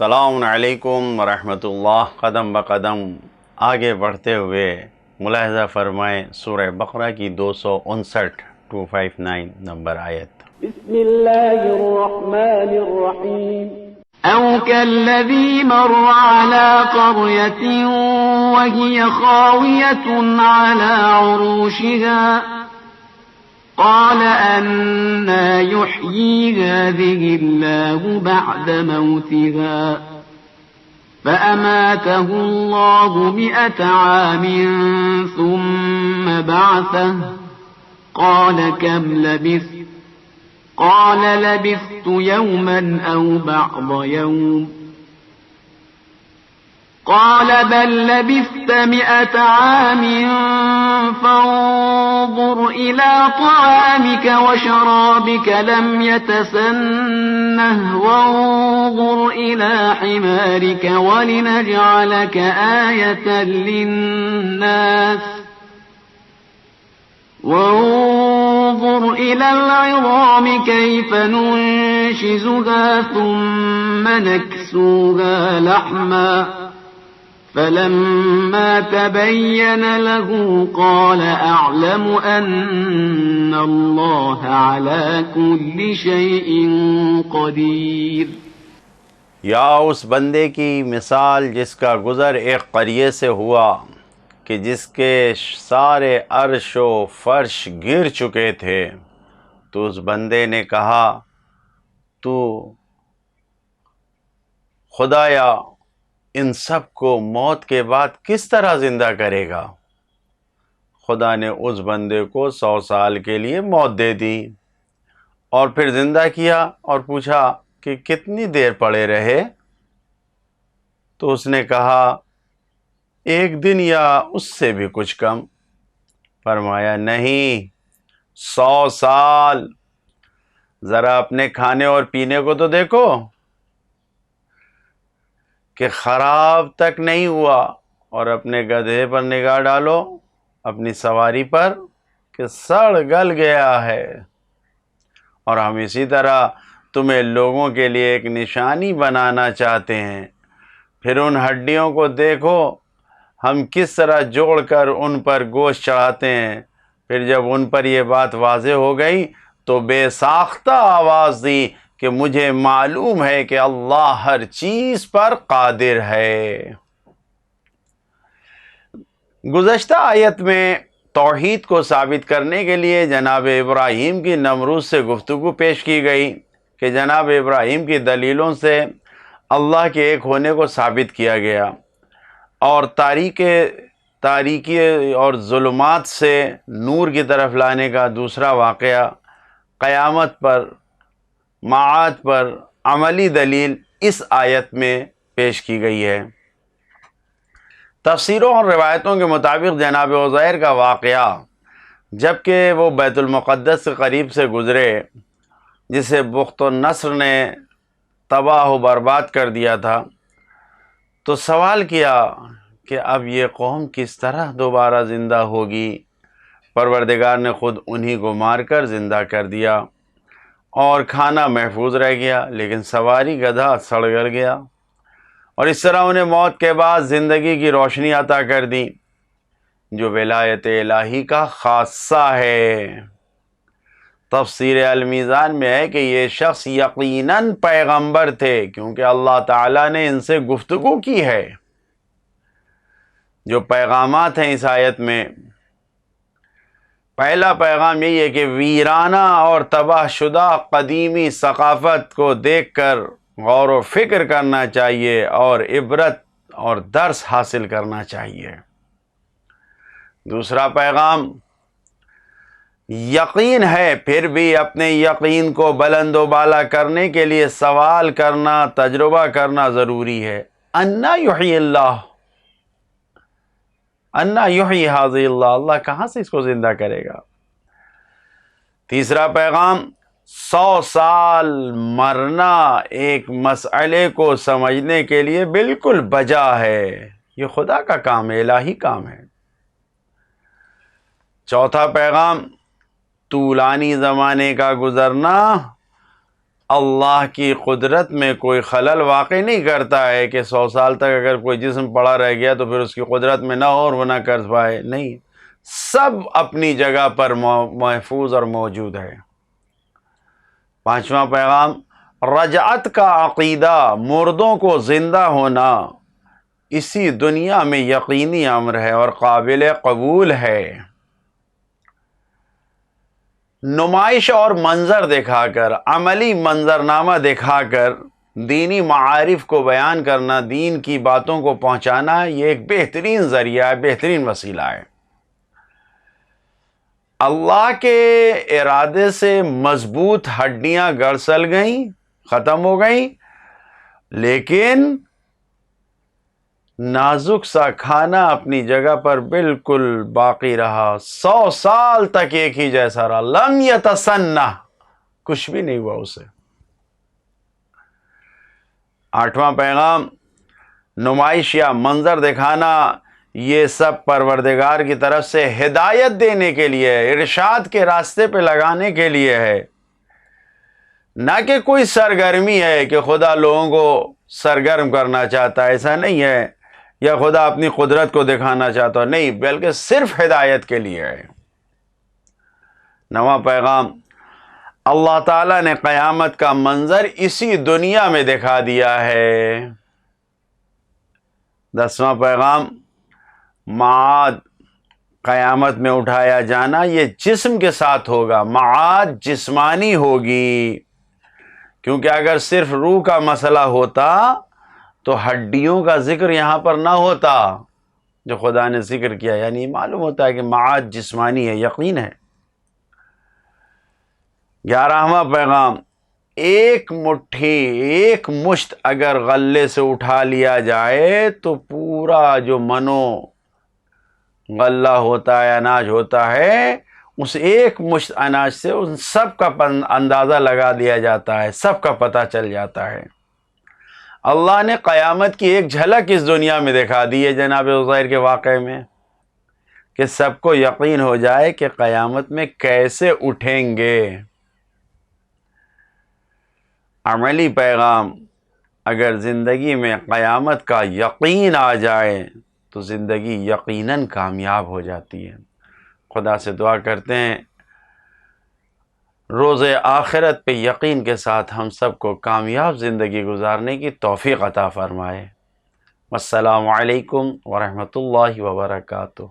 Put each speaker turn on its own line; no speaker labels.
السلام علیکم ورحمۃ اللہ۔ قدم بقدم آگے بڑھتے ہوئے ملاحظہ فرمائیں سورہ بقرہ کی 259 نمبر آیت۔
بسم اللہ الرحمن الرحیم۔ او كالذي مر على قرية وهي خاوية على عروشها قال أنى يحيي هذه الله بعد موتها فأماته الله 100 عام ثم بعثه قال كم لبثت قال لبثت يوما أو بعض يوم قال بل لبثت 100 عام فانظر إلى طعامك وشرابك لم يتسنه وانظر إلى حمارك ولنجعلك آية للناس وانظر إلى العظام كيف ننشزها ثم نكسوها لحما فلما تبين له قال أعلم أن الله على كل شيء قدير۔
یا اس بندے کی مثال جس کا گزر ایک قریے سے ہوا کہ جس کے سارے عرش و فرش گر چکے تھے، تو اس بندے نے کہا تو خدایا ان سب کو موت کے بعد کس طرح زندہ کرے گا؟ خدا نے اس بندے کو 100 سال کے لیے موت دے دی اور پھر زندہ کیا اور پوچھا کہ کتنی دیر پڑے رہے؟ تو اس نے کہا 1 دن یا اس سے بھی کچھ کم۔ فرمایا نہیں، 100 سال۔ ذرا اپنے کھانے اور پینے کو تو دیکھو کہ خراب تک نہیں ہوا، اور اپنے گدھے پر نگاہ ڈالو، اپنی سواری پر، کہ سڑ گل گیا ہے۔ اور ہم اسی طرح تمہیں لوگوں کے لیے ایک نشانی بنانا چاہتے ہیں۔ پھر ان ہڈیوں کو دیکھو ہم کس طرح جوڑ کر ان پر گوشت چڑھاتے ہیں۔ پھر جب ان پر یہ بات واضح ہو گئی تو بے ساختہ آواز دی کہ مجھے معلوم ہے کہ اللہ ہر چیز پر قادر ہے۔ گزشتہ آیت میں توحید کو ثابت کرنے کے لیے جناب ابراہیم کی نمرود سے گفتگو پیش کی گئی کہ جناب ابراہیم کی دلیلوں سے اللہ کے ایک ہونے کو ثابت کیا گیا، اور تاریکی اور ظلمات سے نور کی طرف لانے کا دوسرا واقعہ، قیامت پر، معاد پر عملی دلیل اس آیت میں پیش کی گئی ہے۔ تفسیروں اور روایتوں کے مطابق جناب عزیر کا واقعہ، جب کہ وہ بیت المقدس کے قریب سے گزرے جسے بخت النصر نے تباہ و برباد کر دیا تھا، تو سوال کیا کہ اب یہ قوم کس طرح دوبارہ زندہ ہوگی؟ پروردگار نے خود انہی کو مار کر زندہ کر دیا، اور کھانا محفوظ رہ گیا، لیکن سواری گدھا سڑ گل گیا، اور اس طرح انہیں موت کے بعد زندگی کی روشنی عطا کر دی، جو ولایت الہی کا خاصہ ہے۔ تفسیر المیزان میں ہے کہ یہ شخص یقیناً پیغمبر تھے، کیونکہ اللہ تعالیٰ نے ان سے گفتگو کی ہے۔ جو پیغامات ہیں اس آیت میں، پہلا پیغام یہی ہے کہ ویرانہ اور تباہ شدہ قدیمی ثقافت کو دیکھ کر غور و فکر کرنا چاہیے اور عبرت اور درس حاصل کرنا چاہیے۔ دوسرا پیغام، یقین ہے پھر بھی اپنے یقین کو بلند و بالا کرنے کے لیے سوال کرنا، تجربہ کرنا ضروری ہے۔ انا یحیی اللہ، انا یحیی ھذہ اللہ، اللہ کہاں سے اس کو زندہ کرے گا؟ تیسرا پیغام، 100 سال مرنا ایک مسئلے کو سمجھنے کے لیے بالکل بجا ہے، یہ خدا کا کام ہے، الہی کام ہے۔ چوتھا پیغام، طولانی زمانے کا گزرنا اللہ کی قدرت میں کوئی خلل واقع نہیں کرتا ہے کہ 100 سال تک اگر کوئی جسم پڑا رہ گیا تو پھر اس کی قدرت میں نہ اور وہ نہ کر پائے، نہیں، سب اپنی جگہ پر محفوظ اور موجود ہے۔ پانچواں پیغام، رجعت کا عقیدہ، مردوں کو زندہ ہونا اسی دنیا میں یقینی امر ہے اور قابل قبول ہے۔ نمائش اور منظر دکھا کر، عملی منظرنامہ دکھا کر دینی معارف کو بیان کرنا، دین کی باتوں کو پہنچانا، یہ ایک بہترین ذریعہ ہے، بہترین وسیلہ ہے۔ اللہ کے ارادے سے مضبوط ہڈیاں گڑسل گئیں، ختم ہو گئیں، لیکن نازک سا کھانا اپنی جگہ پر بالکل باقی رہا، 100 سال تک ایک ہی جیسا رہا، لم یتسنہ، کچھ بھی نہیں ہوا اسے۔ آٹھواں پیغام، نمائش یا منظر دکھانا یہ سب پروردگار کی طرف سے ہدایت دینے کے لیے ہے، ارشاد کے راستے پہ لگانے کے لیے ہے، نہ کہ کوئی سرگرمی ہے کہ خدا لوگوں کو سرگرم کرنا چاہتا ہے، ایسا نہیں ہے، یا خدا اپنی قدرت کو دکھانا چاہتا ہے، نہیں، بلکہ صرف ہدایت کے لیے ہے۔ نواں پیغام، اللہ تعالیٰ نے قیامت کا منظر اسی دنیا میں دکھا دیا ہے۔ دسواں پیغام، معاد، قیامت میں اٹھایا جانا یہ جسم کے ساتھ ہوگا، معاد جسمانی ہوگی، کیونکہ اگر صرف روح کا مسئلہ ہوتا تو ہڈیوں کا ذکر یہاں پر نہ ہوتا جو خدا نے ذکر کیا، یعنی معلوم ہوتا ہے کہ معاد جسمانی ہے، یقین ہے۔ 11واں پیغام، ایک مشت اگر غلے سے اٹھا لیا جائے تو پورا جو غلہ ہوتا ہے، اناج ہوتا ہے، اس ایک مشت اناج سے ان سب کا اندازہ لگا دیا جاتا ہے، سب کا پتہ چل جاتا ہے۔ اللہ نے قیامت کی ایک جھلک اس دنیا میں دکھا دی ہے جناب عزیر کے واقعے میں، کہ سب کو یقین ہو جائے کہ قیامت میں کیسے اٹھیں گے۔ عملی پیغام، اگر زندگی میں قیامت کا یقین آ جائے تو زندگی یقیناً کامیاب ہو جاتی ہے۔ خدا سے دعا کرتے ہیں روز آخرت پہ یقین کے ساتھ ہم سب کو کامیاب زندگی گزارنے کی توفیق عطا فرمائے۔ السلام علیکم ورحمۃ اللہ وبرکاتہ۔